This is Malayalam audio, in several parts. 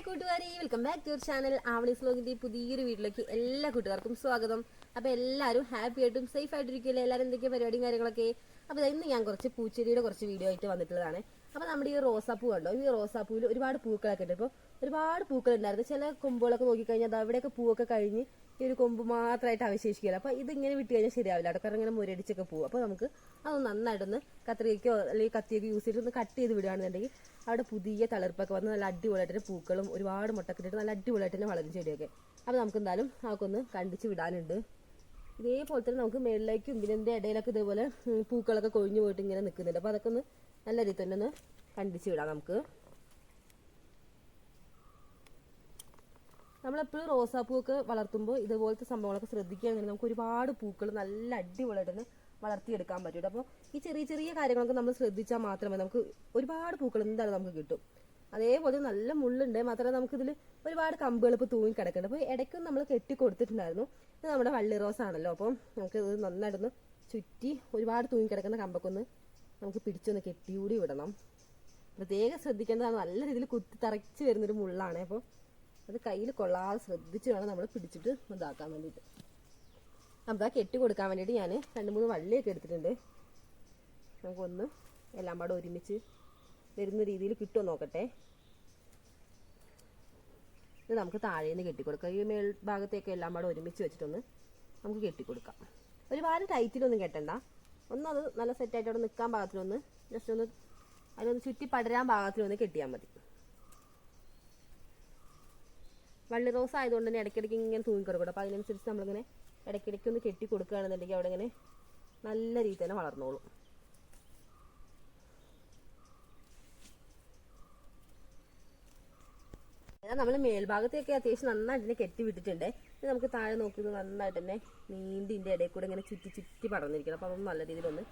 ഹായ് കൂട്ടുകാരെ, welcome back to your channel. Avani's വ്ലോഗിന്റെ പുതിയൊരു വീട്ടിലേക്ക് എല്ലാ കൂട്ടുകാർക്കും സ്വാഗതം. അപ്പോൾ എല്ലാവരും ഹാപ്പി ആയിട്ടും സേഫ് ആയിട്ടിരിക്കില്ലേ? എല്ലാവരും എന്തൊക്കെയാണ് പരിപാടിയും കാര്യങ്ങളൊക്കെ? അപ്പോൾ ഇന്ന് ഞാൻ കുറച്ച് പൂച്ചെടിയുടെ കുറച്ച് വീഡിയോ ആയിട്ട് വന്നിട്ടുള്ളതാണ്. അപ്പോൾ നമ്മുടെ ഈ റോസാപ്പൂ കണ്ടോ, ഈ റോസാപ്പൂവിൽ ഒരുപാട് പൂക്കളൊക്കെ ഉണ്ട്. ഇപ്പോൾ ഒരുപാട് പൂക്കൾ ഉണ്ടായിരുന്നു. ചില കൊമ്പുകളൊക്കെ നോക്കിക്കഴിഞ്ഞാൽ അവിടെയൊക്കെ പൂവൊക്കെ കഴിഞ്ഞ് ഈ ഒരു കൊമ്പ് മാത്രമായിട്ട് അവശേഷിക്കില്ല. അപ്പോൾ ഇതിങ്ങനെ വിട്ട് കഴിഞ്ഞാൽ ശരിയാവില്ല, അവിടെ കാരണം ഇങ്ങനെ മുരടിച്ചൊക്കെ പോകും. അപ്പോൾ നമുക്ക് അത് നന്നായിട്ടൊന്ന് കത്രികയ്ക്കോ അല്ലെങ്കിൽ കത്തിയൊക്കെ യൂസ് ചെയ്തിട്ട് ഒന്ന് കട്ട് ചെയ്ത് വിടുകയാണെന്നുണ്ടെങ്കിൽ അവിടെ പുതിയ തളിർപ്പൊക്കെ വന്ന് നല്ല അടിപൊളിയായിട്ട് പൂക്കളും ഒരുപാട് മുട്ടൊക്കെ ഇട്ടിട്ട് നല്ല അടിപൊളിയായിട്ട് തന്നെ വളരും ചെടിയൊക്കെ. അപ്പോൾ നമുക്ക് എന്തായാലും അതൊക്കെ കണ്ടിച്ച് വിടാനുണ്ട്. ഇതേപോലെ തന്നെ നമുക്ക് മേളിലേക്കും ഇതിൻ്റെ ഇടയിലൊക്കെ ഇതേപോലെ പൂക്കളൊക്കെ കൊഴിഞ്ഞു പോയിട്ട് ഇങ്ങനെ നിൽക്കുന്നുണ്ട്. അപ്പോൾ അതൊക്കെ ഒന്ന് നല്ല രീതിയിൽ തന്നെ ഒന്ന് കണ്ടിച്ച് വിടാം. നമുക്ക് നമ്മളെപ്പോഴും റോസാപ്പൂവൊക്കെ വളർത്തുമ്പോൾ ഇതുപോലത്തെ സംഭവങ്ങളൊക്കെ ശ്രദ്ധിക്കുകയാണെങ്കിൽ നമുക്ക് ഒരുപാട് പൂക്കൾ നല്ല അടിപൊളിയായിട്ട് തന്നെ വളർത്തിയെടുക്കാൻ പറ്റും. അപ്പോൾ ഈ ചെറിയ ചെറിയ കാര്യങ്ങളൊക്കെ നമ്മൾ ശ്രദ്ധിച്ചാൽ മാത്രമേ നമുക്ക് ഒരുപാട് പൂക്കൾ എന്തായാലും നമുക്ക് കിട്ടും. അതേപോലെ നല്ല മുള്ളുണ്ട്, മാത്രമല്ല നമുക്കിതിൽ ഒരുപാട് കമ്പുകൾ ഇപ്പോൾ തൂങ്ങി കിടക്കുന്നുണ്ട്. അപ്പോൾ ഇടയ്ക്കും നമ്മൾ കെട്ടി കൊടുത്തിട്ടുണ്ടായിരുന്നു. ഇത് നമ്മുടെ വള്ളി റോസ് ആണല്ലോ, അപ്പം നമുക്ക് ഇത് നന്നായിട്ടൊന്ന് ചുറ്റി ഒരുപാട് തൂങ്ങി കിടക്കുന്ന കമ്പൊക്കെ ഒന്ന് നമുക്ക് പിടിച്ചൊന്ന് കെട്ടിയൂടി വിടണം. പ്രത്യേകം ശ്രദ്ധിക്കേണ്ടതാണ്, നല്ല രീതിയിൽ കുത്തി തറച്ച് വരുന്നൊരു മുള്ളാണ്. അപ്പോൾ അത് കയ്യിൽ കൊള്ളാതെ ശ്രദ്ധിച്ച് വേണം നമ്മൾ പിടിച്ചിട്ട് ഇതാക്കാൻ വേണ്ടിയിട്ട്. അപ്പോൾ കെട്ടി കൊടുക്കാൻ വേണ്ടിയിട്ട് ഞാൻ 2-3 വള്ളിയൊക്കെ എടുത്തിട്ടുണ്ട്. നമുക്കൊന്ന് എല്ലാം പാടെ ഒരുമിച്ച് വരുന്ന രീതിയിൽ കിട്ടുമോ നോക്കട്ടെ. ഇത് നമുക്ക് താഴേന്ന് കെട്ടിക്കൊടുക്കാം. ഈ മേൽഭാഗത്തേക്ക് എല്ലാം പാടെ ഒരുമിച്ച് വെച്ചിട്ടൊന്ന് നമുക്ക് കെട്ടിക്കൊടുക്കാം. ഒരുപാട് ടൈറ്റിലൊന്നും കെട്ടണ്ട, ഒന്നത് നല്ല സെറ്റായിട്ട് അവിടെ നിൽക്കാൻ പാകത്തിനൊന്ന് ജസ്റ്റ് ഒന്ന് അതിനൊന്ന് ചുറ്റി പടരാൻ പാകത്തിനൊന്ന് കെട്ടിയാൽ മതി. വള്ളി റോസ് ആയതുകൊണ്ട് തന്നെ ഇടയ്ക്കിടയ്ക്ക് ഇങ്ങനെ തൂങ്ങിക്കിടക്കും. അപ്പോൾ അതിനനുസരിച്ച് നമ്മളിങ്ങനെ ഇടയ്ക്കിടയ്ക്ക് ഒന്ന് കെട്ടി കൊടുക്കുകയാണെന്നുണ്ടെങ്കിൽ അവിടെ ഇങ്ങനെ നല്ല രീതിയിൽ തന്നെ വളർന്നോളും. നമ്മൾ മേൽഭാഗത്തേക്ക് അത്യാവശ്യം നന്നായിട്ട് തന്നെ കെട്ടി വിട്ടിട്ടുണ്ട്. ഇത് നമുക്ക് താഴെ നോക്കുന്നത് നന്നായിട്ട് തന്നെ നീണ്ടിൻ്റെ ഇടയിൽ കൂടെ ഇങ്ങനെ ചുറ്റി ചുറ്റി പടർന്നിരിക്കണം. അപ്പോൾ അതൊന്നും നല്ല രീതിയിലൊന്ന്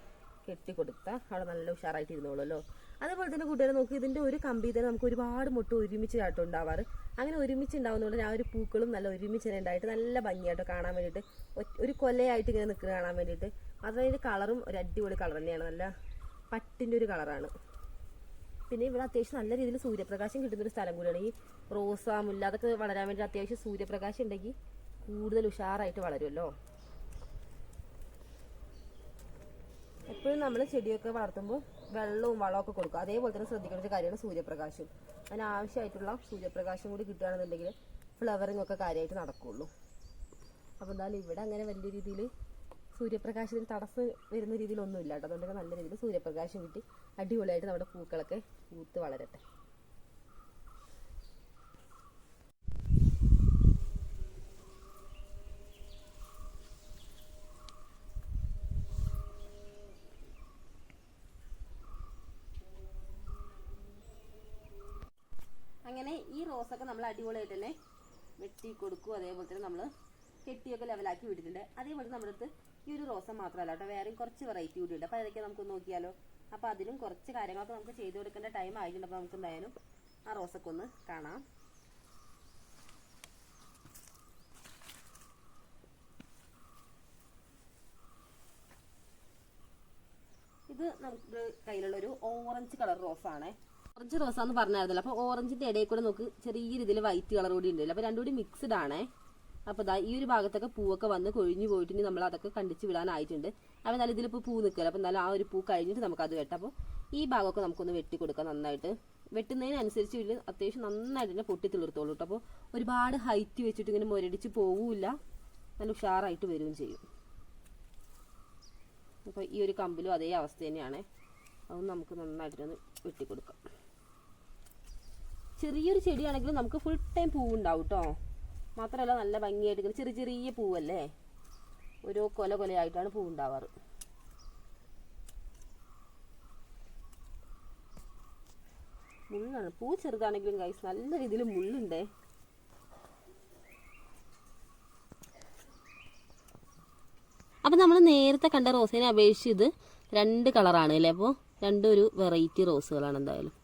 കെട്ടി കൊടുത്താൽ അവിടെ നല്ല ഉഷാറായിട്ട് ഇരുന്നോളൂല്ലോ. അതേപോലെ തന്നെ കൂട്ടുകാരെ നോക്കി, ഇതിൻ്റെ ഒരു കമ്പി തന്നെ നമുക്ക് ഒരുപാട് മുട്ട ഒരുമിച്ച് കേട്ടോ ഉണ്ടാവാറ്. അങ്ങനെ ഒരുമിച്ച് ഉണ്ടാവുന്നതുകൊണ്ട് ആ ഒരു പൂക്കളും നല്ല ഒരുമിച്ച് തന്നെ ഉണ്ടായിട്ട് നല്ല ഭംഗിയായിട്ടോ കാണാൻ വേണ്ടിയിട്ട്, ഒരു കൊലയായിട്ട് ഇങ്ങനെ നിൽക്കുന്നത് കാണാൻ വേണ്ടിയിട്ട്. അതിൻ്റെ കളറും ഒരു അടിപൊളി കളർ തന്നെയാണ്, നല്ല പട്ടിൻ്റെ ഒരു കളറാണ്. പിന്നെ ഇവിടെ അത്യാവശ്യം നല്ല രീതിയിൽ സൂര്യപ്രകാശം കിട്ടുന്നൊരു സ്ഥലം കൂടിയാണ്. ഈ റോസ, മുല്ല അതൊക്കെ വളരാൻ വേണ്ടി അത്യാവശ്യം സൂര്യപ്രകാശം ഉണ്ടെങ്കിൽ കൂടുതൽ ഉഷാറായിട്ട് വളരുമല്ലോ. എപ്പോഴും നമ്മൾ ചെടിയൊക്കെ വളർത്തുമ്പോൾ വെള്ളവും വളമൊക്കെ കൊടുക്കും. അതേപോലെ തന്നെ ശ്രദ്ധിക്കേണ്ട ഒരു കാര്യമാണ് സൂര്യപ്രകാശം. അതിനാവശ്യമായിട്ടുള്ള സൂര്യപ്രകാശം കൂടി കിട്ടുകയാണെന്നുണ്ടെങ്കിൽ ഫ്ലവറിങ് ഒക്കെ കാര്യമായിട്ട് നടക്കുകയുള്ളൂ. അപ്പോൾ എന്തായാലും ഇവിടെ അങ്ങനെ വലിയ രീതിയിൽ സൂര്യപ്രകാശത്തിന് തടസ്സം വരുന്ന രീതിയിലൊന്നുമില്ല കേട്ടോ. അതുകൊണ്ട് നല്ല രീതിയിൽ സൂര്യപ്രകാശം കിട്ടി അടിപൊളിയായിട്ട് നമ്മുടെ പൂക്കളൊക്കെ പൂത്ത് വളരട്ടെ. അങ്ങനെ ഈ റോസൊക്കെ നമ്മൾ അടിപൊളിയായിട്ട് തന്നെ വെട്ടി കൊടുക്കും. അതേപോലെ തന്നെ നമ്മൾ കെട്ടിയൊക്കെ ലെവലാക്കി വിട്ടിട്ടുണ്ട്. അതേപോലെ നമ്മുടെ അടുത്ത് ഈ ഒരു റോസ മാത്രമല്ല കേട്ടോ, വേറെയും കുറച്ച് വെറൈറ്റി കൂടി ഉണ്ട്. അപ്പോൾ അതൊക്കെ നമുക്ക് നോക്കിയാലോ. അപ്പോൾ അതിലും കുറച്ച് കാര്യങ്ങളൊക്കെ നമുക്ക് ചെയ്ത് കൊടുക്കേണ്ട ടൈം ആയിട്ടുണ്ട്. അപ്പോൾ നമുക്ക് എന്തായാലും ആ റോസൊക്കെ ഒന്ന് കാണാം. ഇത് നമുക്ക് കയ്യിലുള്ളൊരു ഓറഞ്ച് കളർ റോസാണേ. ഓറഞ്ച് റോസാന്ന് പറഞ്ഞായിരുന്നല്ലോ. അപ്പോൾ ഓറഞ്ചിൻ്റെ ഇടയിൽ കൂടെ നമുക്ക് ചെറിയ രീതിയിൽ വൈറ്റ് കളർ കൂടി ഉണ്ടല്ലോ. അപ്പോൾ രണ്ടും കൂടി മിക്സ്ഡ് ആണേ. അപ്പോൾ ഇതാ ഈ ഒരു ഭാഗത്തൊക്കെ പൂവൊക്കെ വന്ന് കൊഴിഞ്ഞു പോയിട്ട് നമ്മൾ അതൊക്കെ കണ്ടിച്ച് വിടാനായിട്ടുണ്ട്. അപ്പോൾ എന്നാലും ഇതിലിപ്പോൾ പൂ നിൽക്കില്ല. അപ്പോൾ എന്നാലും ആ ഒരു പൂ കഴിഞ്ഞിട്ട് നമുക്കത് വെട്ടാം. അപ്പോൾ ഈ ഭാഗമൊക്കെ നമുക്കൊന്ന് വെട്ടി കൊടുക്കാം നന്നായിട്ട്. വെട്ടുന്നതിനനുസരിച്ച് ഇതിൽ അത്യാവശ്യം നന്നായിട്ട് തന്നെ പൊട്ടി തീർത്തോളൂ കേട്ടോ. അപ്പോൾ ഒരുപാട് ഹൈറ്റ് വെച്ചിട്ട് ഇങ്ങനെ മുരടിച്ച് പോവില്ല, നല്ല ഉഷാറായിട്ട് വരികയും ചെയ്യും. അപ്പോൾ ഈ ഒരു കമ്പിലും അതേ അവസ്ഥ തന്നെയാണ്. അതൊന്നും നമുക്ക് നന്നായിട്ടൊന്ന് വെട്ടിക്കൊടുക്കാം. ചെറിയൊരു ചെടിയാണെങ്കിലും നമുക്ക് ഫുൾ ടൈം പൂവുണ്ടാവും കേട്ടോ. മാത്രമല്ല നല്ല ഭംഗിയായിട്ട് ഇങ്ങനെ ചെറിയ ചെറിയ പൂവല്ലേ, ഓരോ കൊലയായിട്ടാണ് പൂവുണ്ടാവാറ്. മുള്ളാണ്, പൂ ചെറുതാണെങ്കിലും ഗൈസ് നല്ല രീതിയിൽ മുള്ളുണ്ടേ. അപ്പം നമ്മൾ നേരത്തെ കണ്ട റോസിനെ അപേക്ഷിച്ച് ഇത് 2 കളറാണ് അല്ലേ. അപ്പോൾ രണ്ടും ഒരു വെറൈറ്റി റോസുകളാണ് എന്തായാലും.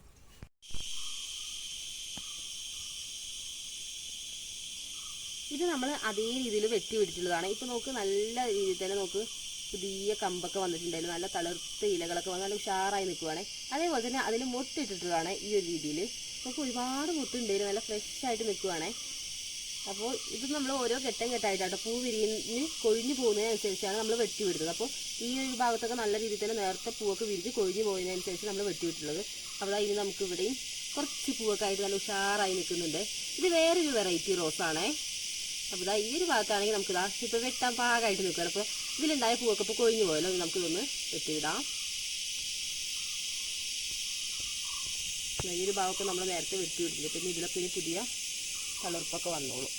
ഇത് നമ്മൾ അതേ രീതിയിൽ വെട്ടി വിട്ടിട്ടുള്ളതാണ്. ഇപ്പോൾ നോക്ക് നല്ല രീതിയിൽ തന്നെ നോക്ക് പുതിയ കമ്പൊക്കെ വന്നിട്ടുണ്ടായിരുന്നു. നല്ല തളിർത്ത ഇലകളൊക്കെ വന്ന് നല്ല ഉഷാറായി നിൽക്കുവാണ്. അതേപോലെ തന്നെ അതിൽ മൊട്ടിട്ടിട്ടുള്ളതാണ് ഈ ഒരു രീതിയിൽ. നമുക്ക് ഒരുപാട് മുട്ടുണ്ടായിരുന്നു, നല്ല ഫ്രഷ് ആയിട്ട് നിൽക്കുവാണേ. അപ്പോൾ ഇത് നമ്മൾ ഓരോ ഘട്ടം ഘട്ടമായിട്ടാണ് പൂ വിരിഞ്ഞ് കൊഴിഞ്ഞു പോകുന്നതിനനുസരിച്ചാണ് നമ്മൾ വെട്ടി വിടുന്നത്. അപ്പോൾ ഈ ഒരു ഭാഗത്തൊക്കെ നല്ല രീതിയിൽ തന്നെ നേരത്തെ പൂവൊക്കെ വിരിഞ്ഞ് കൊഴിഞ്ഞു പോകുന്നതിനനുസരിച്ച് നമ്മൾ വെട്ടി വിട്ടുള്ളത്. അപ്പോൾ ഇനി നമുക്ക് ഇവിടെയും കുറച്ച് പൂവൊക്കെ ആയിട്ട് നല്ല ഉഷാറായി നിൽക്കുന്നുണ്ട്. ഇത് വേറൊരു വെറൈറ്റി റോസാണേ. അപ്പോൾ ഈ ഒരു ഭാഗത്താണെങ്കിൽ നമുക്ക് ഇപ്പോൾ വെട്ടാൻ പാകമായിട്ട് നിൽക്കുകയാണ്. അപ്പോൾ ഇതിലുണ്ടായ പൂവൊക്കെ ഇപ്പോൾ കൊഴിഞ്ഞു പോയല്ലോ, നമുക്കിതൊന്ന് വെട്ടിവിടാം. ഈ ഒരു ഭാഗമൊക്കെ നമ്മൾ നേരത്തെ വെട്ടി വിട്ടിട്ടുണ്ട്. പിന്നെ ഇതിലൊക്കെ ഇനി പുതിയ കളർപ്പൊക്കെ വന്നോളും.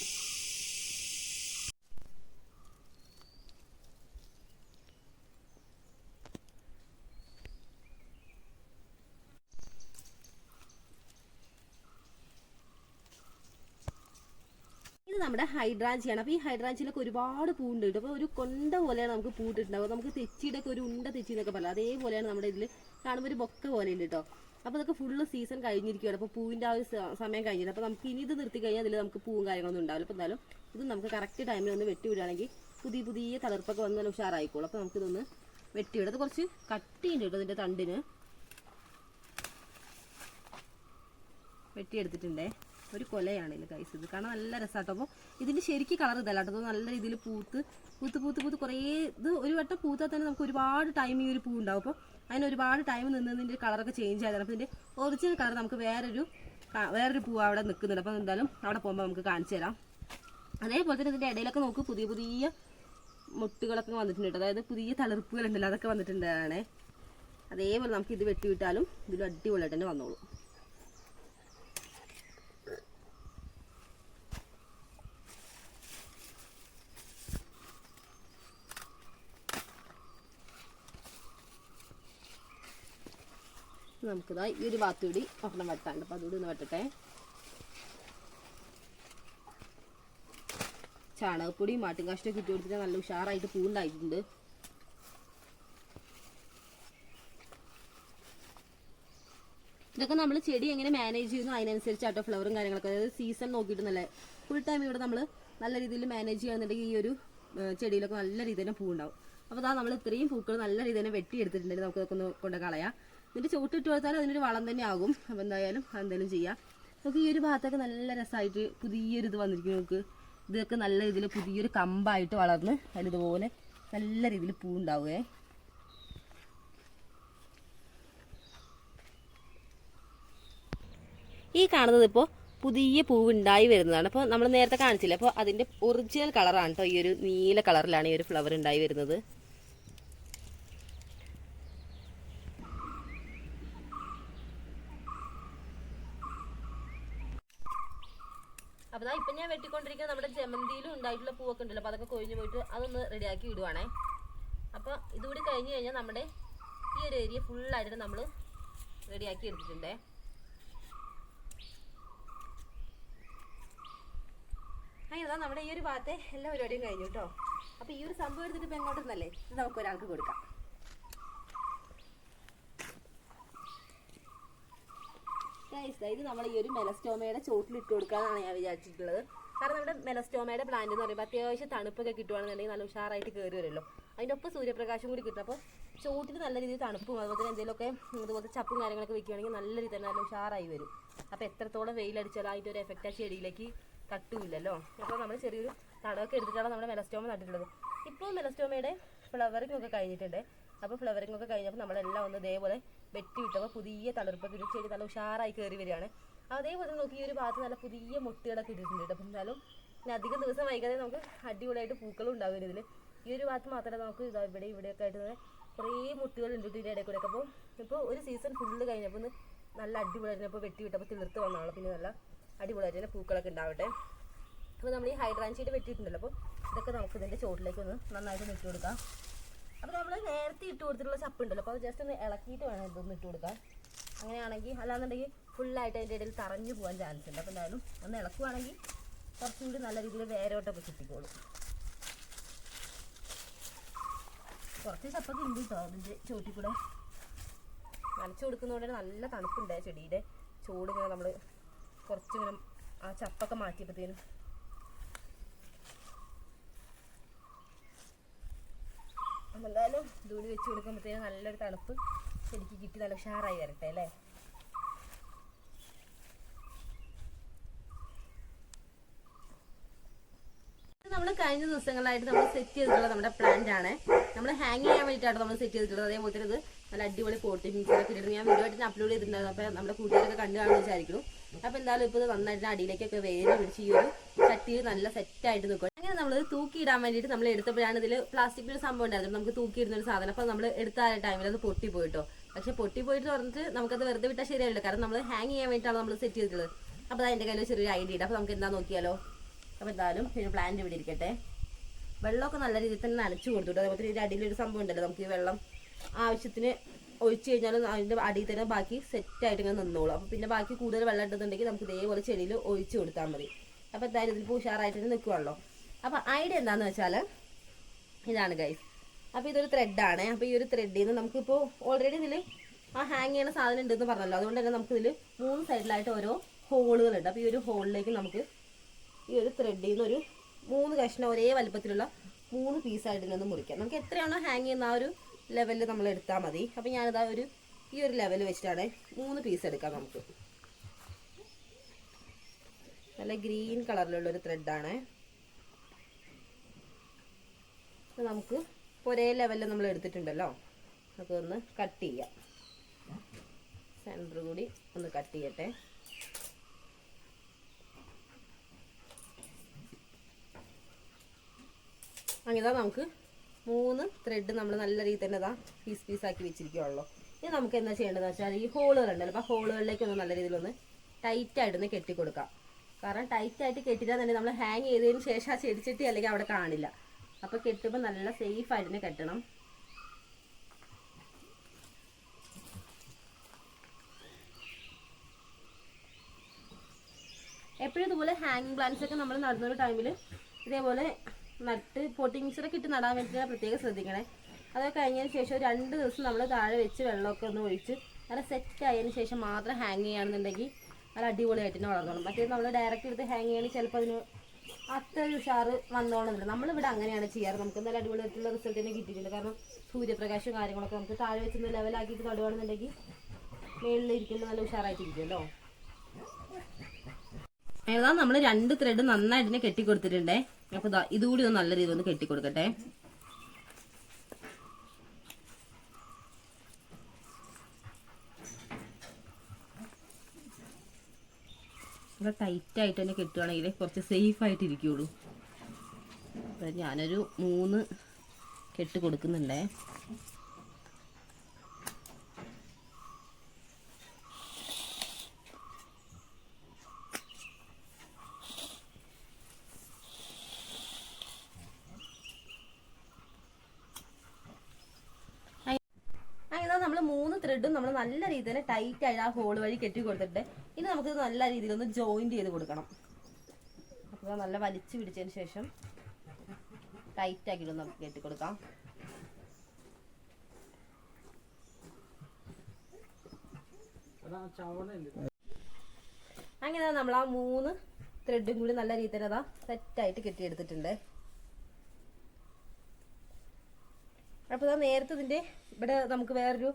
ഇത് നമ്മുടെ ഹൈഡ്രാഞ്ചിയാണ്. അപ്പോൾ ഈ ഹൈഡ്രാഞ്ചിയിലൊക്കെ ഒരുപാട് പൂണ്ട് കിട്ടും. അപ്പോൾ ഒരു കൊണ്ട പോലെയാണ് നമുക്ക് പൂട്ടിട്ടുണ്ടാവുക. നമുക്ക് തെച്ചിയുടെ ഒക്കെ ഒരു ഉണ്ട തെച്ചി എന്നൊക്കെ പറയാം, അതേപോലെയാണ് നമ്മുടെ ഇതിൽ കാണുമ്പോൾ ഒരു ബൊക്ക പോലെ ഉണ്ട് കേട്ടോ. അപ്പോൾ അതൊക്കെ ഫുള്ള് സീസൺ കഴിഞ്ഞിരിക്കുകയാണ്. അപ്പോൾ പൂവിൻ്റെ ആ ഒരു സമയം കഴിഞ്ഞിട്ട് അപ്പോൾ നമുക്ക് ഇനി ഇത് നിർത്തി കഴിഞ്ഞാൽ അതിൽ നമുക്ക് പൂവും കാര്യങ്ങളൊന്നും ഉണ്ടാവില്ല. അപ്പോൾ എന്തായാലും ഇത് നമുക്ക് കറക്റ്റ് ടൈമിൽ ഒന്ന് വെട്ടി വിടുകയാണെങ്കിൽ പുതിയ പുതിയ തളിർപ്പൊക്കെ വന്ന് നല്ല ഉഷാറായിക്കോളും. അപ്പോൾ നമുക്കിതൊന്ന് വെട്ടിവിടാം. അത് കുറച്ച് കട്ടിയുണ്ട് കേട്ടോ ഇതിൻ്റെ തണ്ടിന്. വെട്ടിയെടുത്തിട്ടുണ്ടേ. ഒരു കൊലയാണ് ഇതിൽ കൈസ്. ഇത് കാണാൻ നല്ല രസമാട്ടോ. അപ്പോൾ ഇതിൻ്റെ ശരിക്കും കളർ ഇതല്ല കേട്ടോ, നല്ല രീതിയിൽ പൂത്ത് പൂത്ത് പൂത്ത് പൂത്ത് കുറേ ഇത് ഒരു വട്ടം പൂത്താൽ തന്നെ നമുക്ക് ഒരുപാട് ടൈം ഈ ഒരു പൂ ഉണ്ടാവും. അപ്പോൾ അതിന് ഒരുപാട് ടൈം നിന്നതിൻ്റെ കളറൊക്കെ ചേഞ്ച് ആയതാണ്. അപ്പോൾ ഇതിൻ്റെ ഒറിജിനൽ കളർ നമുക്ക് വേറൊരു പൂ അവിടെ നിൽക്കുന്നുണ്ട്. അപ്പോൾ എന്തായാലും അവിടെ പോകുമ്പോൾ നമുക്ക് കാണിച്ചു തരാം. അതേപോലെ തന്നെ ഇതിൻ്റെ ഇടയിലൊക്കെ നമുക്ക് പുതിയ പുതിയ മുട്ടുകളൊക്കെ വന്നിട്ടുണ്ട് കേട്ടോ. അതായത് പുതിയ തളിർപ്പുകളുണ്ടല്ലോ, അതൊക്കെ വന്നിട്ടുണ്ടാണേ. അതേപോലെ നമുക്ക് ഇത് വെട്ടിവിട്ടാലും ഇതിൽ അടിപൊളിയായിട്ട് തന്നെ വന്നോളൂ. നമുക്കിതാ ഈ ഒരു ഭാഗത്ത് കൂടി ഒരെണ്ണം വെട്ടാണ്ട്. അപ്പോൾ അതുകൂടി ഒന്ന് വെട്ടട്ടെ. ചാണകപ്പൊടിയും മാട്ടുംകാഷ്ടൊക്കെ ഇട്ട് കൊടുത്തിട്ട് നല്ല ഉഷാറായിട്ട് പൂണ്ടായിട്ടുണ്ട്. ഇതൊക്കെ നമ്മൾ ചെടി എങ്ങനെ മാനേജ് ചെയ്യുന്നു അതിനനുസരിച്ചാട്ടോ ഫ്ലവറും കാര്യങ്ങളൊക്കെ. അതായത് സീസൺ നോക്കിയിട്ട് നല്ല ഫുൾ ടൈം ഇവിടെ നമ്മൾ നല്ല രീതിയിൽ മാനേജ് ചെയ്യുന്നുണ്ടെങ്കിൽ ഈ ഒരു ചെടിയിലൊക്കെ നല്ല രീതിയിൽ തന്നെ പൂവുണ്ടാവും. അപ്പോൾ അതാ നമ്മൾ ഇത്രയും പൂക്കൾ നല്ല രീതിയിൽ തന്നെ വെട്ടിയെടുത്തിട്ടുണ്ടെങ്കിൽ നമുക്ക് ഇതൊക്കെ ഒന്ന് കൊണ്ട് കളയാം. എന്നിട്ട് ചോട്ടിട്ട് കൊടുത്താലും അതിനൊരു വളം തന്നെ ആകും. അപ്പോൾ എന്തായാലും അതെന്തായാലും ചെയ്യാം. നമുക്ക് ഈ ഒരു ഭാഗത്തൊക്കെ നല്ല രസമായിട്ട് പുതിയൊരു ഇത് വന്നിരിക്കും. നമുക്ക് ഇതൊക്കെ നല്ല രീതിയിൽ പുതിയൊരു കമ്പായിട്ട് വളർന്ന് അതിലിതുപോലെ നല്ല രീതിയിൽ പൂ ഉണ്ടാവുകയെ. ഈ കാണുന്നത് ഇപ്പോൾ പുതിയ പൂവുണ്ടായി വരുന്നതാണ്. അപ്പോൾ നമ്മൾ നേരത്തെ കാണിച്ചില്ല, അപ്പോൾ അതിൻ്റെ ഒറിജിനൽ കളറാണ് കേട്ടോ. ഈ ഒരു നീല കളറിലാണ് ഈ ഒരു ഫ്ലവർ ഉണ്ടായി വരുന്നത്. അപ്പോൾ ഇപ്പം ഞാൻ വെട്ടിക്കൊണ്ടിരിക്കുന്ന നമ്മുടെ ജമന്തിയിലും ഉണ്ടായിട്ടുള്ള പൂവൊക്കെ ഉണ്ടല്ലോ, അപ്പോൾ അതൊക്കെ കൊഴിഞ്ഞു പോയിട്ട് അതൊന്ന് റെഡിയാക്കി വിടുവാണേ. അപ്പോൾ ഇതുകൂടി കഴിഞ്ഞ് കഴിഞ്ഞാൽ നമ്മുടെ ഈ ഒരു ഏരിയ ഫുള്ളായിട്ട് നമ്മൾ റെഡിയാക്കി എടുത്തിട്ടുണ്ടേ. അങ്ങനെ നമ്മുടെ ഈ ഒരു ഭാഗത്തെ എല്ലാ പരിപാടിയും കഴിഞ്ഞു കേട്ടോ. അപ്പോൾ ഈ ഒരു സംഭവം എടുത്തിട്ട് ഇപ്പം എങ്ങോട്ടെന്നല്ലേ ഇത് നമുക്ക് ഒരാൾക്ക് കൊടുക്കാം. ഇത് നമ്മൾ ഈ ഒരു മെലസ്റ്റോമയുടെ ചോട്ടിലിട്ട് കൊടുക്കാനാണ് ഞാൻ വിചാരിച്ചിട്ടുള്ളത്. കാരണം നമ്മുടെ മെലസ്റ്റോമയുടെ പ്ലാന്റ് എന്ന് പറയുമ്പോൾ അത്യാവശ്യം തണുപ്പൊക്കെ കിട്ടുവാണെന്നുണ്ടെങ്കിൽ നല്ല ഉഷാറായിട്ട് കയറി വരുമല്ലോ. അതിൻ്റെ ഒപ്പം സൂര്യപ്രകാശം കൂടി കിട്ടും. അപ്പോൾ ചോട്ടിൽ നല്ല രീതിയിൽ തണുപ്പും അതുപോലെ തന്നെ എന്തെങ്കിലുമൊക്കെ ഇതുപോലത്തെ ചപ്പും കാര്യങ്ങളൊക്കെ വെക്കുകയാണെങ്കിൽ നല്ല രീതിയിൽ തന്നെ നല്ല ഉഷാറായി വരും. അപ്പോൾ എത്രത്തോളം വെയിലടിച്ചാലും അതിൻ്റെ ഒരു എഫക്റ്റ് ആ ചെടിയിലേക്ക് തട്ടുമില്ലല്ലോ. അപ്പോൾ നമ്മൾ ചെറിയൊരു തടമൊക്കെ എടുത്തിട്ടാണ് നമ്മുടെ മെലസ്റ്റോമ നട്ടിട്ടുള്ളത്. ഇപ്പോൾ മെലസ്റ്റോമയുടെ ഫ്ലവറിംഗ് ഒക്കെ കഴിഞ്ഞിട്ടുണ്ട്. അപ്പോൾ ഫ്ലവറിംഗ് ഒക്കെ കഴിഞ്ഞപ്പോൾ നമ്മളെല്ലാം ഒന്ന് ഇതേപോലെ വെട്ടി വിട്ടപ്പോൾ പുതിയ തളിർപ്പൊക്കെ ഒരു ചെടി നല്ല ഉഷാറായി കയറി വരികയാണ്. അതേപോലെ നോക്കി ഈ ഒരു ഭാഗത്ത് നല്ല പുതിയ മുട്ടുകളൊക്കെ ഇട്ടിട്ടുണ്ട്. അപ്പം എന്തായാലും അധികം ദിവസം വൈകാതെ നമുക്ക് അടിപൊളിയായിട്ട് പൂക്കളും ഉണ്ടാകും ഇതിൽ. ഈ ഒരു ഭാഗത്ത് മാത്രമേ നമുക്ക് ഇവിടെയൊക്കെ ആയിട്ട് കുറേ മുട്ടുകൾ ഉണ്ട് ഇതിൻ്റെ ഇടയിൽ കൂടെയൊക്കെ. അപ്പോൾ ഇപ്പോൾ ഒരു സീസൺ ഫുള്ള് കഴിഞ്ഞപ്പോൾ ഒന്ന് നല്ല അടിപൊളിയായിട്ട് ഇപ്പോൾ വെട്ടി വിട്ടപ്പോൾ തീർത്ത് വന്നാണ്. പിന്നെ നല്ല അടിപൊളിയായിട്ട് തന്നെ പൂക്കളൊക്കെ ഉണ്ടാവട്ടെ. അപ്പോൾ നമ്മൾ ഈ ഹൈഡ്രാഞ്ചിയുടെ വെട്ടിയിട്ടുണ്ടല്ലോ, അപ്പോൾ ഇതൊക്കെ നമുക്ക് ഇതിൻ്റെ ചോട്ടിലേക്ക് ഒന്ന് നന്നായിട്ട് ഇട്ട് കൊടുക്കാം. അപ്പോൾ നമ്മൾ നേരത്തെ ഇട്ട് കൊടുത്തിട്ടുള്ള ചപ്പ് ഉണ്ടല്ലോ, അപ്പോൾ അത് ജസ്റ്റ് ഒന്ന് ഇളക്കിയിട്ട് വേണം ഇതൊന്ന് ഇട്ട് കൊടുക്കാൻ. അങ്ങനെയാണെങ്കിൽ അല്ലാന്നുണ്ടെങ്കിൽ ഫുള്ളായിട്ട് അതിൻ്റെ ഇടയിൽ തറഞ്ഞു പോകാൻ ചാൻസ് ഉണ്ട്. അപ്പോൾ എന്തായാലും ഒന്ന് ഇളക്കുവാണെങ്കിൽ കുറച്ചും കൂടി നല്ല രീതിയിൽ വേരോട്ടൊക്കെ കിട്ടിക്കോളും. കുറച്ച് ചപ്പൊക്കെ ഉണ്ട് കേട്ടോ അതിൻ്റെ ചോട്ടിൽ കൂടെ. നനച്ചു കൊടുക്കുന്നതുകൊണ്ട് നല്ല തണുപ്പുണ്ട് ചെടിയുടെ ചൂടിങ്ങനെ നമ്മൾ കുറച്ചിങ്ങനെ ആ ചപ്പൊക്കെ മാറ്റിയപ്പോഴത്തേനും. അപ്പം എന്തായാലും ദൂരി വെച്ച് കൊടുക്കുമ്പോഴത്തേനും നല്ലൊരു തണുപ്പ് ചെടിക്ക് കിട്ടി നല്ല ഉഷാറായി വരട്ടെ അല്ലേ. നമ്മൾ കഴിഞ്ഞ ദിവസങ്ങളായിട്ട് നമ്മൾ സെറ്റ് ചെയ്തിട്ടുള്ള നമ്മുടെ പ്ലാന്റ് ആണ്. നമ്മൾ ഹാങ് ചെയ്യാൻ വേണ്ടിയിട്ടാണ് നമ്മൾ സെറ്റ് ചെയ്തിട്ടുള്ളത്. അതേപോലെ തന്നെ ഇത് നല്ല അടിപൊളി പോട്ടിങ്സൊക്കെ ഇട്ടിട്ട് ഞാൻ വീഡിയോ ആയിട്ട് അപ്ലോഡ് ചെയ്തിട്ടുണ്ടായിരുന്നു. അപ്പോൾ നമ്മുടെ കൂട്ടുകാരൊക്കെ കണ്ടു കാണുമെന്ന് വിചാരിക്കുന്നു. അപ്പോൾ എന്തായാലും ഇപ്പോൾ ഇത് നന്നായിട്ട് അടിയിലേക്കൊക്കെ വേര് പിടിച്ച് ഈ ഒരു ചട്ടിയിൽ നല്ല സെറ്റായിട്ട് നിൽക്കും. അങ്ങനെ നമ്മൾ തൂക്കിയിടാൻ വേണ്ടിയിട്ട് നമ്മൾ എടുത്തപ്പോഴാണ് ഇതിൽ പ്ലാസ്റ്റിക്കിൽ ഒരു സംഭവം ഉണ്ടായിരുന്നു, നമുക്ക് തൂക്കിയിടുന്ന ഒരു സാധനം. അപ്പോൾ നമ്മൾ എടുത്ത ആ ടൈമിൽ അത് പൊട്ടിപ്പോയിട്ടോ. പക്ഷെ പൊട്ടിപ്പോയിട്ട് പറഞ്ഞിട്ട് നമുക്കത് വെറുതെ വിട്ടാൽ ശരിയല്ല, കാരണം നമ്മൾ ഹാങ് ചെയ്യാൻ വേണ്ടിയിട്ടാണ് നമ്മൾ സെറ്റ് ചെയ്തിട്ടുള്ളത്. അപ്പോൾ അതിൻ്റെ കയ്യിൽ ചെറിയൊരു ഐഡിയ ഇട്ട് അപ്പോൾ നമുക്ക് എന്താ നോക്കിയാലോ. അപ്പോൾ എന്തായാലും ഒരു പ്ലാന്റ് ഇവിടെ ഇരിക്കട്ടെ. വെള്ളമൊക്കെ നല്ല രീതിയിൽ തന്നെ നനച്ചു കൊടുത്തിട്ട്, അതേപോലെ ഇതിൻ്റെ അടിയിലൊരു സംഭവം ഉണ്ടല്ലോ, നമുക്ക് ഈ വെള്ളം ആവശ്യത്തിന് ഒഴിച്ചു കഴിഞ്ഞാലും അതിൻ്റെ അടിയിൽ തന്നെ ബാക്കി സെറ്റായിട്ട് ഇങ്ങനെ നിന്നോളൂ. അപ്പോൾ പിന്നെ ബാക്കി കൂടുതൽ വെള്ളം ഇട്ടുന്നുണ്ടെങ്കിൽ നമുക്ക് ഇതേപോലെ ചെടിയിൽ ഒഴിച്ചു കൊടുത്താൽ മതി. അപ്പോൾ എന്തായാലും ഇതിൽ ഉഷാറായിട്ട് നിൽക്കുവാണല്ലോ. അപ്പോൾ ഐഡിയ എന്താണെന്ന് വെച്ചാൽ ഇതാണ് ഗൈസ്. അപ്പോൾ ഇതൊരു ത്രെഡാണ്. അപ്പോൾ ഈ ഒരു ത്രെഡിൽ നിന്ന് നമുക്കിപ്പോൾ ഓൾറെഡി ഇതിൽ ആ ഹാങ് ചെയ്യുന്ന സാധനം ഉണ്ടെന്ന് പറഞ്ഞല്ലോ, അതുകൊണ്ട് തന്നെ നമുക്കിതിൽ 3 സൈഡിലായിട്ട് ഓരോ ഹോളുകളുണ്ട്. അപ്പോൾ ഈ ഒരു ഹോളിലേക്ക് നമുക്ക് ഈ ഒരു ത്രെഡിൽ നിന്ന് ഒരു 3 കഷ്ണം ഒരേ വലുപ്പത്തിലുള്ള 3 പീസായിട്ട് നിന്ന് മുറിക്കാം. നമുക്ക് എത്രയാണോ ഹാങ് ചെയ്യുന്ന ആ ഒരു ലെവലിൽ നമ്മൾ എടുത്താൽ മതി. അപ്പോൾ ഞാനിതാ ഈ ഒരു ലെവൽ വെച്ചിട്ടാണ് 3 പീസ് എടുക്കാം. നമുക്ക് നല്ല ഗ്രീൻ കളറിലുള്ളൊരു ത്രെഡാണ്. നമുക്ക് ഒരേ ലെവലിൽ നമ്മൾ എടുത്തിട്ടുണ്ടല്ലോ, നമുക്ക് ഒന്ന് കട്ട് ചെയ്യാം. സെൻറ്റർ കൂടി ഒന്ന് കട്ട് ചെയ്യട്ടെ. അങ്ങനെ നമുക്ക് 3 ത്രെഡ് നമ്മൾ നല്ല രീതിയിൽ തന്നെ ഇതാ പീസാക്കി വെച്ചിരിക്കുകയുള്ളൂ. ഇനി നമുക്ക് എന്താ ചെയ്യേണ്ടതെന്ന് വെച്ചാൽ ഈ ഹോളുകൾ ഉണ്ടല്ലോ, അപ്പോൾ ഹോളുകളിലേക്ക് ഒന്ന് നല്ല രീതിയിലൊന്ന് ടൈറ്റായിട്ടൊന്ന് കെട്ടിക്കൊടുക്കാം. കാരണം ടൈറ്റായിട്ട് കെട്ടിയാൽ തന്നെ നമ്മൾ ഹാങ് ചെയ്തതിന് ശേഷം ആ ചെടിച്ചട്ടി അല്ലെങ്കിൽ അവിടെ കാണില്ല. അപ്പോൾ കെട്ടുമ്പോൾ നല്ല സേഫായിട്ട് തന്നെ കെട്ടണം. എപ്പോഴും ഇതുപോലെ ഹാങ്ങിങ് പ്ലാന്റ്സ് ഒക്കെ നമ്മൾ നടുന്നൊരു ടൈമിൽ ഇതേപോലെ നട്ട് പോട്ടിങ്സൊക്കെ ഇട്ട് നടാൻ വേണ്ടിയിട്ട് പ്രത്യേകം ശ്രദ്ധിക്കണേ. അതൊക്കെ കഴിഞ്ഞതിന് ശേഷം 2 ദിവസം നമ്മൾ താഴെ വെച്ച് വെള്ളമൊക്കെ ഒന്ന് ഒഴിച്ച് നല്ല സെറ്റ് ആയതിനു ശേഷം മാത്രം ഹാങ് ചെയ്യുകയാണെന്നുണ്ടെങ്കിൽ നല്ല അടിപൊളിയായിട്ട് തന്നെ വളർന്നോളും. മറ്റേ നമ്മൾ ഡയറക്റ്റ് എടുത്ത് ഹാങ് ചെയ്യണമെങ്കിൽ ചിലപ്പോൾ അതിന് അത്ര ഉഷാറ് വന്നോളുന്നില്ല. നമ്മളിവിടെ അങ്ങനെയാണ് ചെയ്യാറ്. നമുക്ക് നല്ല അടിപൊളിയായിട്ടുള്ള റിസൾട്ട് തന്നെ കിട്ടിയിട്ടുണ്ട്. കാരണം സൂര്യപ്രകാശം കാര്യങ്ങളൊക്കെ നമുക്ക് താഴെ വെച്ചൊന്ന് ലെവലാക്കിയിട്ട് നടുകയാണെന്നുണ്ടെങ്കിൽ മേളിലിരിക്കുമ്പോൾ നല്ല ഉഷാറായിട്ടിരിക്കുമല്ലോ. ഏതാ നമ്മൾ 2 ത്രെഡ് നന്നായിട്ട് തന്നെ കെട്ടിക്കൊടുത്തിട്ടുണ്ടേ. അപ്പോൾ ഇതുകൂടി ഒന്ന് നല്ല രീതിയിൽ ഒന്ന് കെട്ടിക്കൊടുക്കട്ടെ. ഇവിടെ ടൈറ്റായിട്ട് തന്നെ കെട്ടുകയാണെങ്കിൽ കുറച്ച് സേഫായിട്ട് ഇരിക്കുകയുള്ളൂ. അപ്പം ഞാനൊരു 3 കെട്ട് കൊടുക്കുന്നുണ്ടേ. നമ്മൾ 3 ത്രെഡും നമ്മൾ നല്ല രീതിയിൽ തന്നെ ടൈറ്റ് ആയിട്ട് ആ ഹോൾ വഴി കെട്ടി കൊടുത്തിട്ട് ഇനി നമുക്ക് നല്ല രീതിയിൽ ഒന്ന് ജോയിന്റ് ചെയ്ത് കൊടുക്കണം. അപ്പോൾ നല്ല വലിച്ചു പിടിച്ചതിന് ശേഷം ടൈറ്റ് ആക്കിയിട്ട് നമുക്ക് കെട്ടിക്കൊടുക്കാം. അങ്ങനെ നമ്മൾ ആ 3 ത്രെഡും കൂടി നല്ല രീതിയിൽ അതാ സെറ്റായിട്ട് കെട്ടിയെടുത്തിട്ടുണ്ട്. അപ്പോൾ നേരത്തെ ഇതിൻ്റെ ഇവിടെ നമുക്ക് വേറൊരു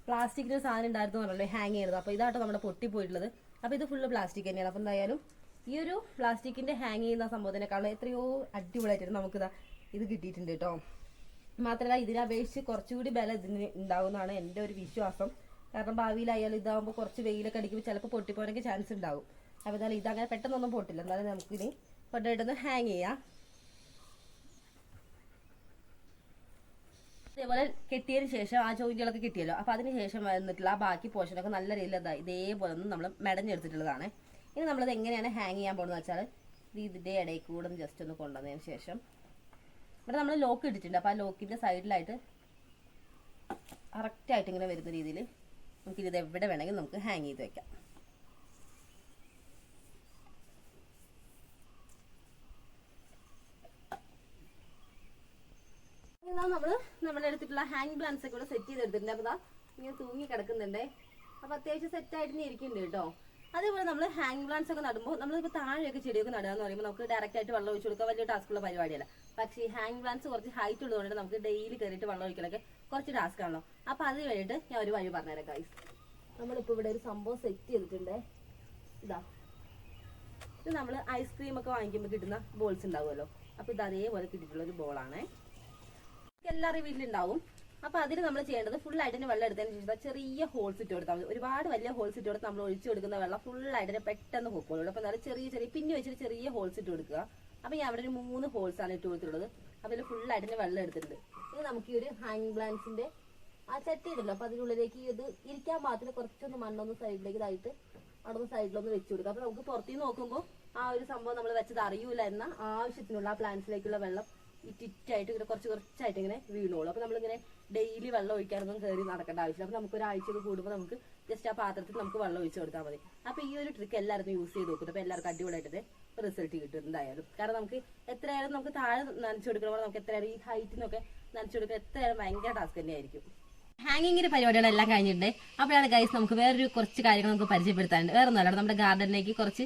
പ്ലാസ്റ്റിക്കിൻ്റെ സാധനം ഉണ്ടായിരുന്നു പറഞ്ഞല്ലോ ഹാങ് ചെയ്യുന്നത്. അപ്പോൾ ഇതാട്ടോ നമ്മുടെ പൊട്ടിപ്പോയിട്ടുള്ളത്. അപ്പോൾ ഇത് ഫുള്ള് പ്ലാസ്റ്റിക് തന്നെയാണ്. അപ്പോൾ എന്തായാലും ഈ ഒരു പ്ലാസ്റ്റിക്കിൻ്റെ ഹാങ് ചെയ്യുന്ന സംഭവത്തിനേക്കാളും എത്രയോ അടിപൊളിയായിട്ട് നമുക്കിതാ ഇത് കിട്ടിയിട്ടുണ്ട് കേട്ടോ. മാത്രമല്ല ഇതിനെ അപേക്ഷിച്ച് കുറച്ചുകൂടി ബലം ഇതിന് ഉണ്ടാവുമെന്നാണ് എൻ്റെ ഒരു വിശ്വാസം. കാരണം ഭാവിയിലായാലും ഇതാകുമ്പോൾ കുറച്ച് വെയിലൊക്കെ അടിക്കുമ്പോൾ ചിലപ്പോൾ പൊട്ടിപ്പോകാനൊക്കെ ചാൻസ് ഉണ്ടാവും. അപ്പോൾ എന്തായാലും ഇതങ്ങനെ പെട്ടെന്നൊന്നും പൊട്ടില്ല. എന്തായാലും നമുക്കിനി കൊണ്ടായിട്ടൊന്ന് ഹാങ് ചെയ്യാം. അതേപോലെ കെട്ടിയതിന് ശേഷം ആ ജോയിന്റുകളൊക്കെ കിട്ടിയല്ലോ. അപ്പോൾ അതിന് ശേഷം വന്നിട്ടുള്ള ആ ബാക്കി പോർഷനൊക്കെ നല്ല രീതിയിൽ ഇതേപോലെ ഒന്നും നമ്മൾ മെടഞ്ഞെടുത്തിട്ടുള്ളതാണ്. ഇനി നമ്മളത് എങ്ങനെയാണ് ഹാങ് ചെയ്യാൻ പോകുന്നത് വെച്ചാൽ ഇതിൻ്റെ ഇടയിൽ കൂടെ ജസ്റ്റ് ഒന്ന് കൊണ്ടുവന്നതിന് ശേഷം ഇവിടെ നമ്മൾ ലോക്ക് ഇട്ടിട്ടുണ്ട്. അപ്പോൾ ആ ലോക്കിൻ്റെ സൈഡിലായിട്ട് കറക്റ്റായിട്ട് ഇങ്ങനെ വരുന്ന രീതിയിൽ നമുക്കിത് എവിടെ വേണമെങ്കിൽ നമുക്ക് ഹാങ് ചെയ്ത് വെക്കാം. നമ്മൾ എടുത്തിട്ടുള്ള ഹാങ് പ്ലാന്റ്സ് ഒക്കെ സെറ്റ് ചെയ്തെടുത്തിട്ടുണ്ട്. അപ്പോൾ ഇങ്ങനെ തൂങ്ങി കിടക്കുന്നുണ്ട്. അപ്പോൾ അത്യാവശ്യം സെറ്റായിട്ട് ഇരിക്കുന്നുണ്ട് കേട്ടോ. അതേപോലെ നമ്മൾ ഹാങ് പ്ലാന്റ്സ് ഒക്കെ നടുമ്പോൾ നമ്മളിപ്പോൾ താഴെയൊക്കെ ചെടിയൊക്കെ നടുക എന്ന് പറയുമ്പോൾ നമുക്ക് ഡയറക്റ്റ് ആയിട്ട് വെള്ളം ഒഴിച്ചു കൊടുക്കുക വലിയ ടാസ്ക്കുള്ള പരിപാടിയല്ല. പക്ഷേ ഈ ഹാങ് പ്ലാന്റ്സ് കുറച്ച് ഹൈറ്റ് ഉള്ളതുകൊണ്ട് നമുക്ക് ഡെയിലി കയറിയിട്ട് വെള്ളം ഒഴിക്കലൊക്കെ കുറച്ച് ടാസ്ക് ആണല്ലോ. അപ്പോൾ അത് വേണ്ടിയിട്ട് ഞാൻ ഒരു വഴി പറഞ്ഞുതരാം ഗൈസ്. നമ്മളിപ്പോൾ ഇവിടെ ഒരു സംഭവം സെറ്റ് ചെയ്തിട്ടുണ്ട്. ഇത് നമ്മൾ ഐസ്ക്രീം ഒക്കെ വാങ്ങിക്കുമ്പോൾ കിട്ടുന്ന ബോൾസ് ഉണ്ടാവുമല്ലോ, അപ്പോൾ ഇത് അതേപോലെ കിട്ടിയിട്ടുള്ള ഒരു ബോളാണ്. എല്ലാവരുടെയും വീട്ടിലുണ്ടാവും. അപ്പോൾ അതിന് നമ്മൾ ചെയ്യേണ്ടത് ഫുള്ളായിട്ട് വെള്ളം എടുത്തതിന് ശേഷം ചെറിയ ഹോൾസ് ഇട്ട് കൊടുത്താൽ മതി. ഒരുപാട് വലിയ ഹോൾസ് ഇട്ട് കൊടുത്ത് നമ്മൾ ഒഴിച്ചു കൊടുക്കുന്ന വെള്ളം ഫുള്ളായിട്ട് പെട്ടെന്ന് പൊക്കോളൂ. അപ്പോൾ നല്ല ചെറിയ പിന്നി വെച്ചിട്ട് ചെറിയ ഹോൾസ് ഇട്ട് കൊടുക്കുക. അപ്പോൾ ഞാൻ അവിടെ ഒരു 3 ഹോൾസ് ആണ് ഇട്ട് കൊടുത്തിട്ടുള്ളത്. അതിൽ ഫുള്ളായിട്ട് വെള്ളം എടുത്തിട്ടുണ്ട്. ഇനി നമുക്ക് ഈ ഒരു ഹാങ് പ്ലാന്റ്സിന്റെ ആ ചട്ടി ഇടല്ലോ, അപ്പോൾ അതിനുള്ളിലേക്ക് ഇത് ഇരിക്കാൻ പാകത്തിന് കുറച്ചൊന്ന് മണ്ണൊന്ന് സൈഡിലേക്ക് ഇതായിട്ട് അവിടെ നിന്ന് സൈഡിലൊന്ന് വെച്ച് കൊടുക്കുക. അപ്പോൾ നമുക്ക് പുറത്തേക്ക് നോക്കുമ്പോൾ ആ ഒരു സംഭവം നമ്മൾ വെച്ചത് അറിയൂല എന്ന ആവശ്യത്തിനുള്ള ആ പ്ലാന്റ്സിലേക്കുള്ള വെള്ളം ഈ ടിറ്റായിട്ട് ഇങ്ങനെ കുറച്ചായിട്ട് ഇങ്ങനെ വീണോളൂ. അപ്പോൾ നമ്മളിങ്ങനെ ഡെയിലി വെള്ളം ഒഴിക്കാനൊന്നും കയറി നടക്കേണ്ട ആവശ്യമില്ല. അപ്പോൾ നമുക്ക് ഒരാഴ്ചയൊക്കെ കൂടുമ്പോൾ നമുക്ക് ജസ്റ്റ് ആ പാത്രത്തിൽ നമുക്ക് വെള്ളം ഒഴിച്ച് കൊടുത്താൽ മതി. അപ്പോൾ ഈ ഒരു ട്രിക്ക് എല്ലാവരും യൂസ് ചെയ്ത് നോക്കുന്നത്. അപ്പോൾ എല്ലാവർക്കും അടിപൊളിയായിട്ട് റിസൾട്ട് കിട്ടും എന്തായാലും. കാരണം നമുക്ക് എത്രയായാലും നമുക്ക് താഴെ നനച്ചു കൊടുക്കണമ്പോൾ നമുക്ക് എത്രയായാലും ഈ ഹൈറ്റിനൊക്കെ നനച്ചു കൊടുക്കുക എത്രയായാലും ഭയങ്കര ടാസ്ക് തന്നെയായിരിക്കും. ഹാങ്ങിങ്ങിന്റെ പരിപാടികളെല്ലാം കഴിഞ്ഞിട്ടുണ്ട്. അപ്പോഴാണ് ഗൈസ് നമുക്ക് വേറൊരു കുറച്ച് കാര്യങ്ങൾ നമുക്ക് പരിചയപ്പെടുത്താനുണ്ട്. വേറെ ഒന്നല്ല, നമ്മുടെ ഗാർഡനിലേക്ക് കുറച്ച്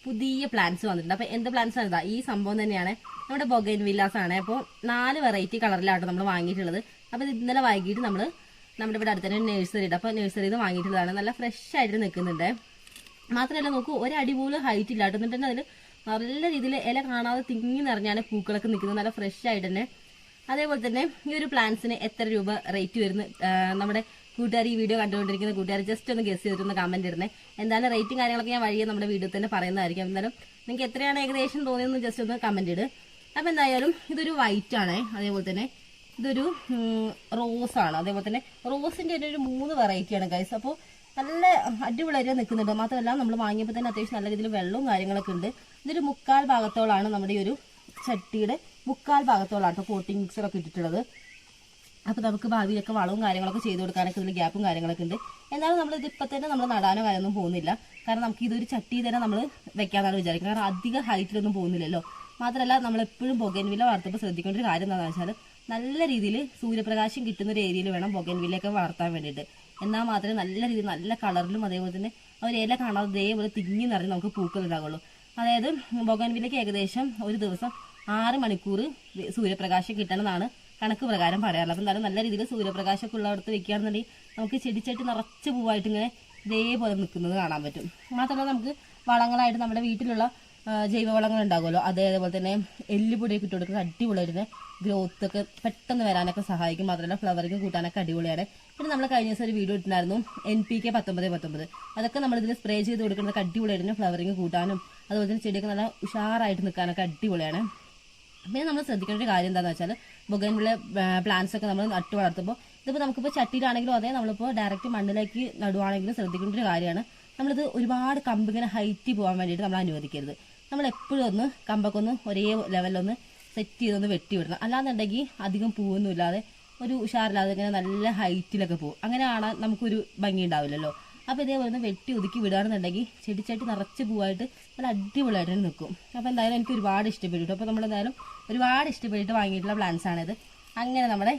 പുതിയ പ്ലാന്റ്സ് വന്നിട്ടുണ്ട്. അപ്പോൾ എന്ത് പ്ലാന്റ്സ് ആണ്? ഈ സംഭവം തന്നെയാണ്, നമ്മുടെ ബൊഗൈൻവില്ലാസ് ആണ്. അപ്പോൾ 4 വെറൈറ്റി കളറിലാണ് നമ്മൾ വാങ്ങിയിട്ടുള്ളത്. അപ്പോൾ ഇത് ഇന്നലെ വൈകിട്ട് നമ്മുടെ ഇവിടെ അടുത്ത് തന്നെ നഴ്സറി ഉണ്ട്. അപ്പോൾ നഴ്സറിയിൽ നിന്ന് വാങ്ങിയിട്ടുള്ളതാണ്. നല്ല ഫ്രഷ് ആയിട്ട് നിൽക്കുന്നുണ്ട്. മാത്രമല്ല നോക്കൂ, ഒരടി പോലും ഹൈറ്റ് ഇല്ലാട്ടോ. എന്നിട്ട് അതിൽ നല്ല രീതിയിൽ ഇല കാണാതെ തിങ്ങി നിറഞ്ഞാണ് പൂക്കളൊക്കെ നിൽക്കുന്നത്, നല്ല ഫ്രഷ് ആയിട്ട് തന്നെ. അതേപോലെ തന്നെ ഈ ഒരു പ്ലാന്റ്സിന് എത്ര രൂപ റേറ്റ് വരുന്നു നമ്മുടെ കൂട്ടുകാർ, ഈ വീഡിയോ കണ്ടുകൊണ്ടിരിക്കുന്ന കൂട്ടുകാർ ജസ്റ്റ് ഒന്ന് ഗസ് ചെയ്തിട്ടൊന്ന് കമന്റ് ഇടുന്നേ. എന്തായാലും റേറ്റും കാര്യങ്ങളൊക്കെ ഞാൻ വഴിയെ നമ്മുടെ വീഡിയോ തന്നെ പറയുന്നതായിരിക്കും. എന്തായാലും നിങ്ങൾക്ക് എത്രയാണ് ഏകദേശം തോന്നിയെന്ന് ജസ്റ്റ് ഒന്ന് കമന്റ് ഇട്. അപ്പോൾ എന്തായാലും ഇതൊരു വൈറ്റ് ആണ്. അതേപോലെ തന്നെ ഇതൊരു റോസ് ആണ്. അതേപോലെ തന്നെ റോസിന്റെ ഒരു 3 വെറൈറ്റിയാണ് ഗൈസ്. അപ്പോൾ നല്ല അടിപൊളിയായിട്ട് നിൽക്കുന്നുണ്ട്. മാത്രമല്ല നമ്മൾ വാങ്ങിയപ്പോൾ തന്നെ അത്യാവശ്യം നല്ല രീതിയിൽ വെള്ളവും കാര്യങ്ങളൊക്കെ ഉണ്ട്. ഇതൊരു 3/4 ഭാഗത്തോളാണ് നമ്മുടെ ഈ ഒരു ചട്ടിയുടെ 3/4 ഭാഗത്തോളാണ് പോട്ടിംഗ് മിക്സറൊക്കെ ഇട്ടിട്ടുള്ളത്. അപ്പോൾ നമുക്ക് ഭാവിയിലൊക്കെ വളവും കാര്യങ്ങളൊക്കെ ചെയ്ത് കൊടുക്കാനൊക്കെ ഇതിൽ ഗ്യാപ്പും കാര്യങ്ങളൊക്കെ ഉണ്ട്. എന്നാലും നമ്മൾ ഇതിപ്പോൾ തന്നെ നമ്മൾ നടാനോ കാര്യമൊന്നും പോകുന്നില്ല. കാരണം നമുക്ക് ഇതൊരു ചട്ടി തന്നെ നമ്മൾ വെക്കാനാണ് വിചാരിക്കുന്നത്. കാരണം അധികം ഹൈറ്റിലൊന്നും പോകുന്നില്ലല്ലോ. മാത്രമല്ല നമ്മളെപ്പോഴും ബൊഗൈൻവില്ല വളർത്തുമ്പോൾ ശ്രദ്ധിക്കേണ്ട ഒരു കാര്യം എന്താണെന്ന് വെച്ചാൽ നല്ല രീതിയിൽ സൂര്യപ്രകാശം കിട്ടുന്ന ഒരു ഏരിയയിൽ വേണം ബൊഗൈൻവില്ലയൊക്കെ വളർത്താൻ വേണ്ടിയിട്ട്. എന്നാൽ മാത്രമേ നല്ല രീതിയിൽ നല്ല കളറിലും അതേപോലെ തന്നെ ഒരു ഇല കാണാതെ ഇതേപോലെ തിങ്ങി നിറഞ്ഞ് നമുക്ക് പൂക്കൾ ഉണ്ടാകുള്ളൂ. അതായത് ബൊഗൈൻവില്ലയ്ക്ക് ഏകദേശം ഒരു ദിവസം 6 മണിക്കൂർ സൂര്യപ്രകാശം കിട്ടണമെന്നാണ് കണക്ക് പ്രകാരം പറയാറുള്ളത്. അപ്പം എന്തായാലും നല്ല രീതിയിൽ സൂര്യപ്രകാശമൊക്കെ ഉള്ളടത്ത് വെക്കുകയാണെന്നുണ്ടെങ്കിൽ നമുക്ക് ചെടിച്ചട്ടി നിറച്ച് പൂവായിട്ട് ഇങ്ങനെ ഇതേപോലെ നിൽക്കുന്നത് കാണാൻ പറ്റും. മാത്രമല്ല നമുക്ക് വളങ്ങളായിട്ട് നമ്മുടെ വീട്ടിലുള്ള ജൈവവളങ്ങൾ ഉണ്ടാകുമല്ലോ, അതേപോലെ തന്നെ എല്ലുപൊടിയൊക്കെ ഇട്ട് കൊടുക്കുന്നത് അടിപൊളിയായിട്ട് ഗ്രോത്ത് ഒക്കെ പെട്ടെന്ന് വരാനൊക്കെ സഹായിക്കും. മാത്രമല്ല ഫ്ലവറിങ് കൂട്ടാനൊക്കെ അടിപൊളിയാണ്. പിന്നെ നമ്മൾ കഴിഞ്ഞ ദിവസം ഒരു വീഡിയോ ഇട്ടിട്ടുണ്ടായിരുന്നു NPK 19 അതൊക്കെ നമ്മളിതിൽ സ്പ്രേ ചെയ്ത് കൊടുക്കുന്നത് അടിപൊളിയായിട്ട് ഫ്ലവറിങ് കൂട്ടാനും അതുപോലെ തന്നെ ചെടിയൊക്കെ നല്ല ഉഷാറായിട്ട് നിൽക്കാനൊക്കെ അടിപൊളിയാണ്. പിന്നെ നമ്മൾ ശ്രദ്ധിക്കേണ്ട ഒരു കാര്യം എന്താണെന്ന് വെച്ചാൽ ബൊഗൈൻവില്ല പ്ലാന്റ്സ് ഒക്കെ നമ്മൾ നട്ടു വളർത്തുമ്പോൾ ഇതിപ്പോൾ നമുക്കിപ്പോൾ ചട്ടിയിലാണെങ്കിലും അതേ നമ്മളിപ്പോൾ ഡയറക്റ്റ് മണ്ണിലേക്ക് നടുവാണെങ്കിലും ശ്രദ്ധിക്കേണ്ട ഒരു കാര്യമാണ്, നമ്മളിത് ഒരുപാട് കമ്പ് ഇങ്ങനെ ഹൈറ്റ് പോകാൻ വേണ്ടിയിട്ട് നമ്മൾ അനുവദിക്കരുത്. നമ്മൾ എപ്പോഴും ഒന്ന് കമ്പൊക്കെ ഒന്ന് ഒരേ ലെവലിലൊന്ന് സെറ്റ് ചെയ്തൊന്ന് വെട്ടി വിടണം. അല്ലാന്നുണ്ടെങ്കിൽ അധികം പൂവൊന്നും ഇല്ലാതെ ഒരു ഉഷാറില്ലാതെ ഇങ്ങനെ നല്ല ഹൈറ്റിലൊക്കെ പോകും. അങ്ങനെ കാണാൻ നമുക്കൊരു ഭംഗി ഉണ്ടാവില്ലല്ലോ. അപ്പോൾ ഇതേപോലെ ഒന്ന് വെട്ടി ഒതുക്കി വിടുകയാണെന്നുണ്ടെങ്കിൽ ചെടിച്ചട്ടി നിറച്ച് പൂവായിട്ട് നല്ല അടിപൊളിയായിട്ട് തന്നെ നിൽക്കും. അപ്പോൾ എന്തായാലും എനിക്ക് ഒരുപാട് ഇഷ്ടപ്പെട്ടു. അപ്പോൾ നമ്മളെന്തായാലും ഒരുപാട് ഇഷ്ടപ്പെട്ടിട്ട് വാങ്ങിയിട്ടുള്ള പ്ലാന്റ്സ് ആണിത്. അങ്ങനെ നമ്മുടെ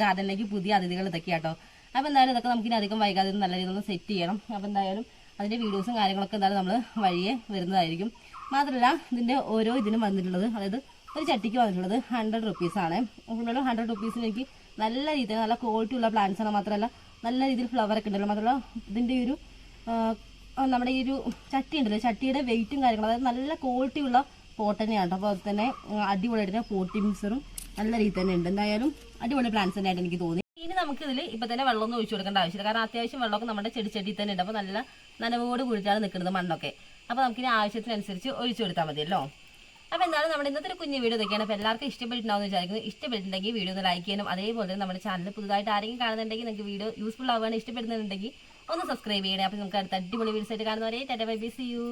ഗാർഡനിലേക്ക് പുതിയ അതിഥികൾ ഇതൊക്കെ കേട്ടോ. അപ്പോൾ എന്തായാലും ഇതൊക്കെ നമുക്കിനി അധികം വൈകാതെ നല്ല രീതിയിൽ ഒന്ന് സെറ്റ് ചെയ്യണം. അപ്പോൾ എന്തായാലും അതിൻ്റെ വീഡിയോസും കാര്യങ്ങളൊക്കെ എന്തായാലും നമ്മൾ വഴിയെ വരുന്നതായിരിക്കും. മാത്രമല്ല ഇതിൻ്റെ ഓരോ ഇതിനും വന്നിട്ടുള്ളത്, അതായത് ഒരു ചട്ടിക്ക് വന്നിട്ടുള്ളത് 100 റുപ്പീസാണ്. അപ്പോൾ 100 റുപ്പീസിന് എനിക്ക് നല്ല രീതിയിൽ നല്ല ക്വാളിറ്റി ഉള്ള പ്ലാന്റ്സ് ആണ്. മാത്രമല്ല നല്ല രീതിയിൽ ഫ്ലവറൊക്കെ ഉണ്ടല്ലോ. മാത്രമല്ല ഇതിൻ്റെ ഒരു നമ്മുടെ ഈ ഒരു ചട്ടി ഉണ്ടല്ലോ, ചട്ടിയുടെ വെയിറ്റും കാര്യങ്ങളും അതായത് നല്ല ക്വാളിറ്റി ഉള്ള പോട്ട് തന്നെയാണ്. അപ്പോൾ അത് തന്നെ അടിപൊളിയായിട്ട് പോട്ടി മിക്സറും നല്ല രീതി തന്നെ ഉണ്ട്. എന്തായാലും അടിപൊളി പ്ലാന്റ്സ് തന്നെയായിട്ട് എനിക്ക് തോന്നി. ഇനി നമുക്ക് ഇതിൽ ഇപ്പം തന്നെ വെള്ളമൊന്നും ഒഴിച്ചു കൊടുക്കേണ്ട ആവശ്യമില്ല. കാരണം അത്യാവശ്യം വെള്ളമൊക്കെ നമ്മുടെ ചെടി തന്നെ ഉണ്ട്. അപ്പോൾ നല്ല നനവോട് കൂടിയിട്ടാണ് നിൽക്കുന്നത് മണ്ണൊക്കെ. അപ്പോൾ നമുക്കിനി ആവശ്യത്തിനനുസരിച്ച് ഒഴിച്ചു കൊടുത്താൽ മതിയല്ലോ. അപ്പോൾ എന്തായാലും നമ്മുടെ ഇന്നത്തെ ഒരു കുഞ്ഞു വീഡിയോ ഇതൊക്കെയാണ്. അപ്പോൾ എല്ലാവർക്കും ഇഷ്ടപ്പെട്ടിട്ടുണ്ടാവും എന്ന് വിചാരിക്കുന്നു. ഇഷ്ടപ്പെട്ടിട്ടുണ്ടെങ്കിൽ വീഡിയോ ഒന്ന് ലൈക്ക് ചെയ്യാനും അതേപോലെ നമ്മുടെ ചാനൽ പുതുതായിട്ട് ആരെങ്കിലും കാണുന്നുണ്ടെങ്കിൽ നിങ്ങൾക്ക് വീഡിയോ യൂസ്ഫുൾ ആവുകയാണ് ഇഷ്ടപ്പെടുന്നുണ്ടെങ്കിൽ ഒന്ന് സബ്സ്ക്രൈബ് ചെയ്യണേ. അപ്പോൾ നമുക്ക് അടുത്ത അടിപൊളി വീഡിയോസ് ആയിട്ട് കാണുന്നവരെ tata bye bye, see U.